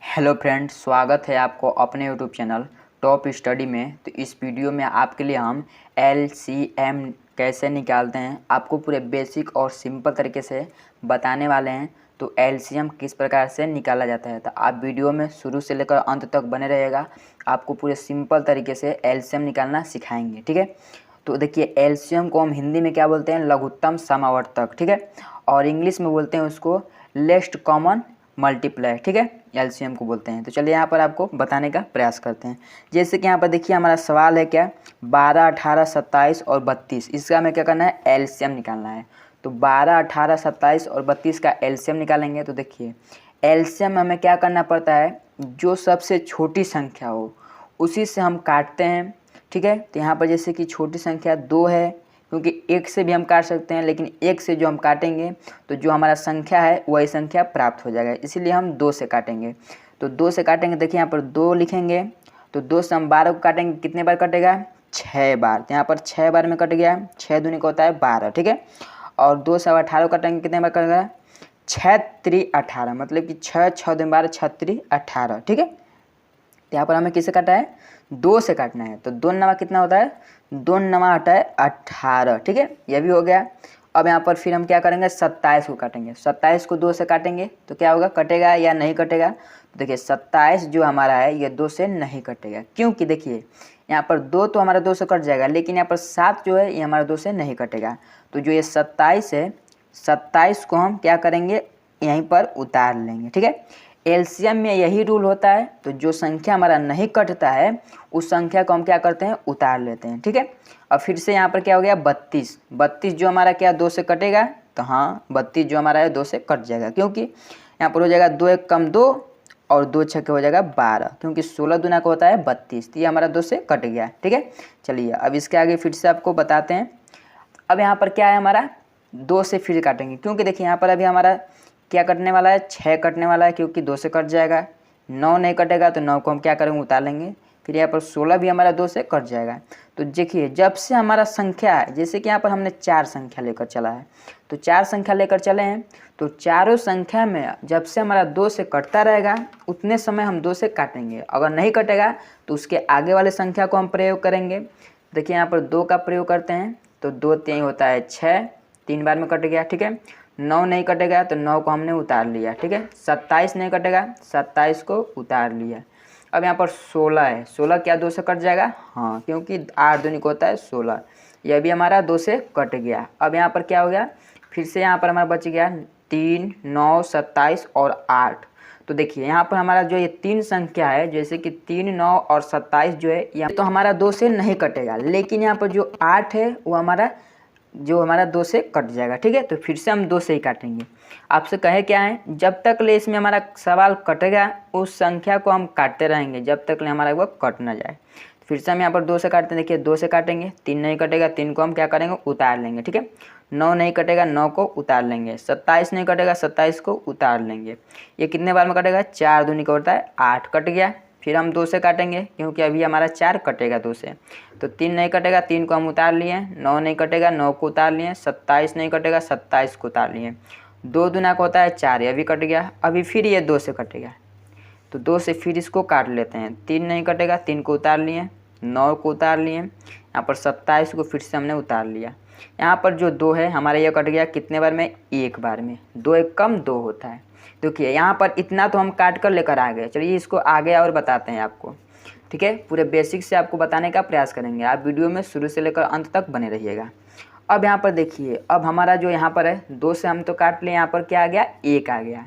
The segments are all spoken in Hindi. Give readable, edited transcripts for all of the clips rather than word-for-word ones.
हेलो फ्रेंड्स, स्वागत है आपको अपने यूट्यूब चैनल टॉप स्टडी में। तो इस वीडियो में आपके लिए हम एलसीएम कैसे निकालते हैं आपको पूरे बेसिक और सिंपल तरीके से बताने वाले हैं। तो एलसीएम किस प्रकार से निकाला जाता है, तो आप वीडियो में शुरू से लेकर अंत तक बने रहिएगा। आपको पूरे सिंपल तरीके से एलसीएम निकालना सिखाएंगे, ठीक है। तो देखिए, एलसीएम को हम हिंदी में क्या बोलते हैं, लघुत्तम समावर्तक, ठीक है। और इंग्लिश में बोलते हैं उसको लेस्ट कॉमन मल्टीप्लाई, ठीक है, एलसीएम को बोलते हैं। तो चलिए यहाँ पर आपको बताने का प्रयास करते हैं। जैसे कि यहाँ पर देखिए, हमारा सवाल है क्या, 12, 18, 27 और 32, इसका हमें क्या करना है, एलसीएम निकालना है। तो 12, 18, 27 और 32 का एलसीएम निकालेंगे। तो देखिए, एलसीएम में हमें क्या करना पड़ता है, जो सबसे छोटी संख्या हो उसी से हम काटते हैं, ठीक है। तो यहाँ पर जैसे कि छोटी संख्या 2 है, क्योंकि एक से भी हम काट सकते हैं, लेकिन एक से जो हम काटेंगे तो जो हमारा संख्या है वही संख्या प्राप्त हो जाएगा, इसीलिए हम 2 से काटेंगे। तो 2 से काटेंगे, देखिए यहाँ पर 2 लिखेंगे। तो 2 से हम 12 को काटेंगे, कितने बार कटेगा, 6 बार। तो यहाँ पर 6 बार में कट गया, 6 दूनी का होता है 12, ठीक है। और 2 से 18 को काटेंगे, कितने बार कटेगा, 6 3 18, मतलब कि 6 6 2 12 6 3 18, ठीक है। यहाँ पर हमें किसे काटा है, 2 से काटना है। तो 2 नवा कितना होता है, 2 नवा होता है 18, ठीक है, यह भी हो गया। अब यहाँ पर फिर हम क्या करेंगे, 27 को काटेंगे। 27 को 2 से काटेंगे तो क्या होगा, कटेगा या नहीं कटेगा। तो देखिए 27 जो हमारा है ये 2 से नहीं कटेगा, क्योंकि देखिए यहाँ पर 2 तो हमारा 2 से कट जाएगा, लेकिन यहाँ पर 7 जो है ये हमारा 2 से नहीं कटेगा। तो जो ये 27 है, 27 को हम क्या करेंगे, यहीं पर उतार लेंगे, ठीक है। एलसीएम में यही रूल होता है। तो जो संख्या हमारा नहीं कटता है उस संख्या को हम क्या करते हैं, उतार लेते हैं, ठीक है। और फिर से यहाँ पर क्या हो गया, 32। 32 जो हमारा क्या 2 से कटेगा, तो हाँ 32 जो हमारा है 2 से कट जाएगा, क्योंकि यहाँ पर हो जाएगा 2 1 कम 2 और 2 6 हो जाएगा 12, क्योंकि 16 दूना का होता है 32। तो ये हमारा 2 से कट गया, ठीक है। चलिए अब इसके आगे फिर से आपको बताते हैं। अब यहाँ पर क्या है, हमारा 2 से फिर काटेंगे, क्योंकि देखिए यहाँ पर अभी हमारा क्या कटने वाला है, 6 कटने वाला है, क्योंकि 2 से कट जाएगा। 9 नहीं कटेगा, तो 9 को हम क्या करेंगे, उतार लेंगे। फिर यहाँ पर 16 भी हमारा 2 से कट जाएगा। तो देखिए, जब से हमारा संख्या है, जैसे कि यहाँ पर हमने 4 संख्या लेकर चला है, तो 4 संख्या लेकर चले हैं, तो चारों संख्या में जब से हमारा 2 से कटता रहेगा उतने समय हम 2 से काटेंगे। अगर नहीं कटेगा तो उसके आगे वाले संख्या को हम प्रयोग करेंगे। देखिए यहाँ पर 2 का प्रयोग करते हैं, तो 2 3 होता है 6, 3 बार में कट गया, ठीक है। 9 नहीं कटेगा, तो 9 को हमने उतार लिया, ठीक है। 27 नहीं कटेगा, 27 को उतार लिया। अब यहाँ पर 16 है, 16 क्या 2 से कट जाएगा, हाँ, क्योंकि 8 दूनी को होता है 16, यह भी हमारा 2 से कट गया। अब यहाँ पर क्या हो गया, फिर से यहाँ पर हमारा बच गया 3 9 27 और 8। तो देखिए यहाँ पर हमारा जो ये 3 संख्या है, जैसे कि 3 9 और 27 जो है, यह तो हमारा 2 से नहीं कटेगा, लेकिन यहाँ पर जो 8 है वो हमारा 2 से कट जाएगा, ठीक है। तो फिर से हम 2 से ही काटेंगे। आपसे कहे क्या है, जब तक ले इसमें हमारा सवाल कटेगा उस संख्या को हम काटते रहेंगे जब तक ले हमारा वो कट ना जाए। फिर से हम यहाँ पर 2 से काटते हैं, देखिए 2 से काटेंगे, 3 नहीं कटेगा, 3 को हम क्या करेंगे, उतार लेंगे, ठीक है। 9 नहीं कटेगा, 9 को उतार लेंगे। 27 नहीं कटेगा, 27 को उतार लेंगे। ये कितने बार में कटेगा, 4 दूनी का होता है 8, कट गया। फिर हम 2 से काटेंगे, क्योंकि अभी हमारा 4 कटेगा 2 से। तो 3 नहीं कटेगा, 3 को हम उतार लिए। 9 नहीं कटेगा, 9 को उतार लिए। 27 नहीं कटेगा, 27 को उतार लिए। 2 दूना का होता है 4, ये भी कट गया। अभी फिर ये 2 से कटेगा, तो 2 से फिर इसको काट लेते हैं। 3 नहीं कटेगा, 3 को उतार लिए। 9 को उतार लिए। यहाँ पर 27 को फिर से हमने उतार लिया। यहाँ पर जो 2 है हमारा ये कट गया, कितने बार में, एक बार में। 2 1 कम 2 होता है। देखिए यहाँ पर इतना तो हम काट कर लेकर आ गए। चलिए इसको आगे और बताते हैं आपको, ठीक है। पूरे बेसिक से आपको बताने का प्रयास करेंगे, आप वीडियो में शुरू से लेकर अंत तक बने रहिएगा। अब यहाँ पर देखिए, अब हमारा जो यहाँ पर है 2 से हम तो काट लिए, यहाँ पर क्या आ गया, 1 आ गया।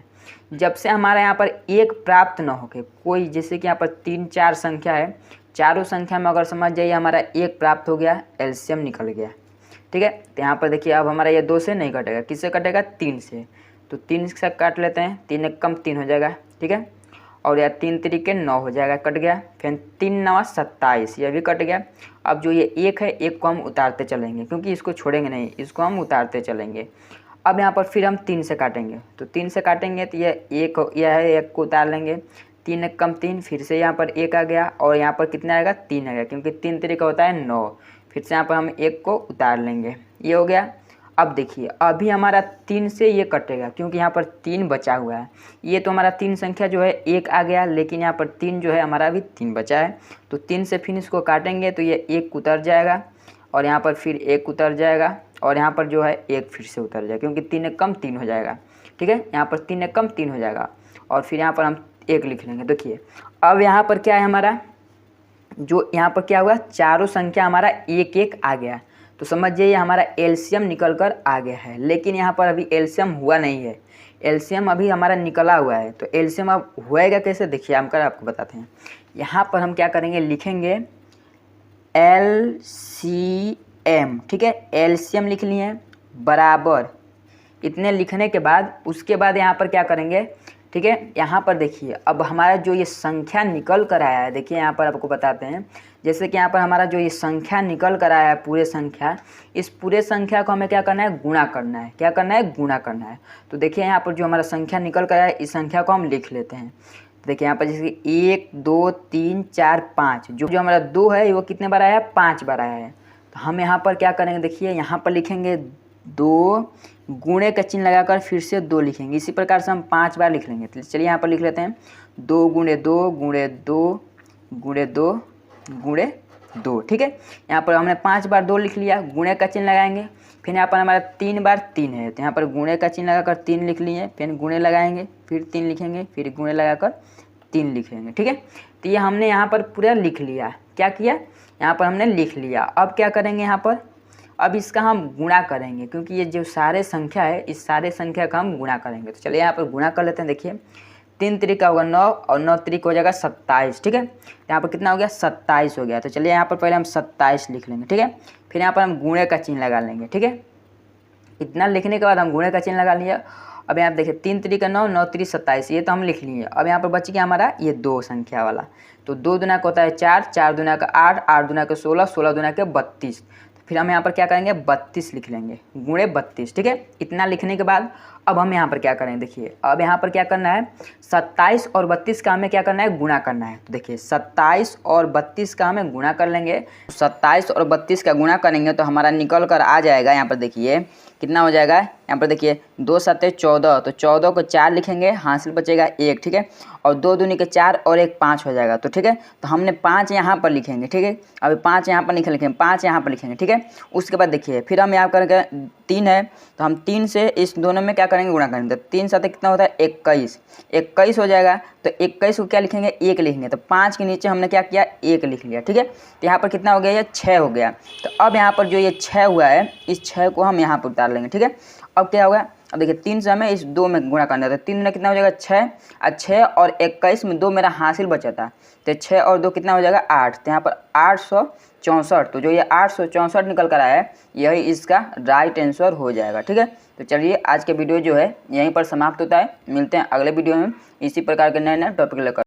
जब से हमारा यहाँ पर 1 प्राप्त न होके कोई, जैसे कि यहाँ पर 3 4 संख्या है, चारों संख्या में अगर समझ जाइए हमारा 1 प्राप्त हो गया, एलसीएम निकल गया, ठीक है। तो यहाँ पर देखिए, अब हमारा ये 2 से नहीं कटेगा, किससे कटेगा, 3 से। तो 3 से काट लेते हैं, 3 1 कम 3 हो जाएगा, ठीक है। और यह 3 तरीके 9 हो जाएगा, कट गया। फिर 3 9 27, यह भी कट गया। अब जो ये 1 है, 1 को हम उतारते चलेंगे, क्योंकि इसको छोड़ेंगे नहीं, इसको हम उतारते चलेंगे। अब यहाँ पर फिर हम 3 से काटेंगे, तो 3 से काटेंगे तो यह है, 1 को उतार लेंगे। 3 1 कम 3, फिर से यहाँ पर 1 आ गया, और यहाँ पर कितना आएगा, 3 आ गया, क्योंकि 3 तरीका होता है 9। फिर से यहाँ पर हम 1 को उतार लेंगे, ये हो गया। अब देखिए अभी हमारा 3 से ये कटेगा क्योंकि यहाँ पर 3 बचा हुआ है। ये तो हमारा 3 संख्या जो है 1 आ गया, लेकिन यहाँ पर 3 जो है हमारा अभी 3 बचा है। तो 3 से फिर इसको काटेंगे तो ये 1 उतर जाएगा और यहाँ पर फिर 1 उतर जाएगा और यहाँ पर जो है 1 फिर से उतर जाएगा क्योंकि 3 एक कम 3 हो जाएगा। ठीक है, यहाँ पर 3 एक कम 3 हो जाएगा और फिर यहाँ पर हम 1 लिख लेंगे। देखिए अब यहाँ पर क्या है हमारा, जो यहाँ पर क्या हुआ, चारों संख्या हमारा 1 1 आ गया। तो समझिए ये हमारा एलसीएम निकल कर आ गया है, लेकिन यहाँ पर अभी एलसीएम हुआ नहीं है, एलसीएम अभी हमारा निकला हुआ है। तो एलसीएम अब होएगा कैसे, देखिए हम कर आपको बताते हैं। यहाँ पर हम क्या करेंगे, लिखेंगे एलसीएम। ठीक है, एलसीएम लिख लिए बराबर, इतने लिखने के बाद उसके बाद यहाँ पर क्या करेंगे, ठीक है, यहाँ पर देखिए अब हमारा जो ये संख्या निकल कर आया है, देखिए यहाँ पर आपको बताते हैं, जैसे कि यहाँ पर हमारा जो ये संख्या निकल कर आया है पूरे संख्या, इस पूरे संख्या को हमें क्या करना है, गुणा करना है। क्या करना है, गुणा करना है। तो देखिए यहाँ पर जो हमारा संख्या निकल कर आया है, इस संख्या को हम लिख लेते हैं। देखिए यहाँ पर जैसे 1 2 3 4 5, जो हमारा 2 है वो कितने बार आया है, 5 बार आया है। तो हम यहाँ पर क्या करेंगे, देखिए यहाँ पर लिखेंगे 2, गुणे का चिन्ह लगाकर फिर से 2 लिखेंगे। इसी प्रकार से हम 5 बार लिख लेंगे। तो चलिए यहाँ पर लिख लेते हैं 2 गुणे 2 गुणे 2 गुणे 2 गुणे 2। ठीक है, यहाँ पर हमने 5 बार 2 लिख लिया, गुणे का चिन्ह लगाएंगे। फिर यहाँ पर हमारा 3 बार 3 है, तो यहाँ पर गुणे का चिन्ह लगाकर 3 लिख लिए, फिर गुणे लगाएंगे, फिर 3 लिखेंगे, फिर गुणे लगाकर 3 लिखेंगे। ठीक है, तो ये हमने यहाँ पर पूरा लिख लिया। क्या किया, यहाँ पर हमने लिख लिया। अब क्या करेंगे, यहाँ पर अब इसका हम गुणा करेंगे, क्योंकि ये जो सारे संख्या है, इस सारे संख्या का हम गुणा करेंगे। तो चलिए यहाँ पर गुणा कर लेते हैं। देखिए 3 त्रिक होगा 9 और 9 त्रिक हो जाएगा 27। ठीक है, यहाँ पर कितना हो गया, 27 हो गया। तो चलिए यहाँ पर पहले हम 27 लिख लेंगे। ठीक है, फिर यहाँ पर हम गुणे का चिन्ह लगा लेंगे। ठीक है, इतना लिखने के बाद हम गुणे का चिन्ह लगा लिया। अब यहाँ पर देखिए 3 त्रिक 9 9 त्रिक 27, ये तो हम लिख लिए। अब यहाँ पर बच गया हमारा ये 2 संख्या वाला। तो 2 दूना का होता है 4, 4 दूना का 8, 8 दूना का 16, 16 दूना के 32। फिर हम यहाँ पर क्या करेंगे, 32 लिख लेंगे, गुणे 32। ठीक है, इतना लिखने के बाद अब हम यहाँ पर क्या करेंगे, देखिए अब यहाँ पर क्या करना है, 27 और 32 का हमें क्या करना है, गुणा करना है। तो देखिए 27 और 32 का हमें गुणा कर लेंगे। 27 और 32 का गुणा करेंगे तो हमारा निकल कर आ जाएगा, यहाँ पर देखिए कितना हो जाएगा, यहाँ पर देखिए 2 7 14, तो 14 को 4 लिखेंगे, हासिल बचेगा 1। ठीक है, और 2 दूनी के 4 और 1 5 हो जाएगा। तो ठीक है, तो हमने 5 यहाँ पर लिखेंगे। ठीक है, अभी 5 यहाँ पर लिखेंगे, 5 यहाँ पर लिखेंगे। ठीक है, उसके बाद देखिए फिर हम यहाँ करेंगे 3 है, तो हम 3 से इस दोनों में क्या करेंगे, गुणा करेंगे। तो 3 7 कितना होता है, 21, 21 हो जाएगा। तो 21 को क्या लिखेंगे, 1 लिखेंगे। तो 5 के नीचे हमने क्या किया, 1 लिख लिया। ठीक है, तो यहाँ पर कितना हो गया, ये 6 हो गया। तो अब यहाँ पर जो ये 6 हुआ है, इस 6 को हम यहाँ पर उतार लेंगे। ठीक है, अब क्या होगा, अब देखिए 3 से हमें इस 2 में गुणा करना है। तो 3 में कितना हो जाएगा, 6, और 6 और 21 में 2 मेरा हासिल बचा था, तो 6 और 2 कितना हो जाएगा, 8। तो यहाँ पर 864। तो जो ये 864 निकल कर आया है, यही इसका राइट आंसर हो जाएगा। ठीक है, तो चलिए आज के वीडियो जो है यहीं पर समाप्त होता है। मिलते हैं अगले वीडियो में इसी प्रकार के नए नए टॉपिक लेकर।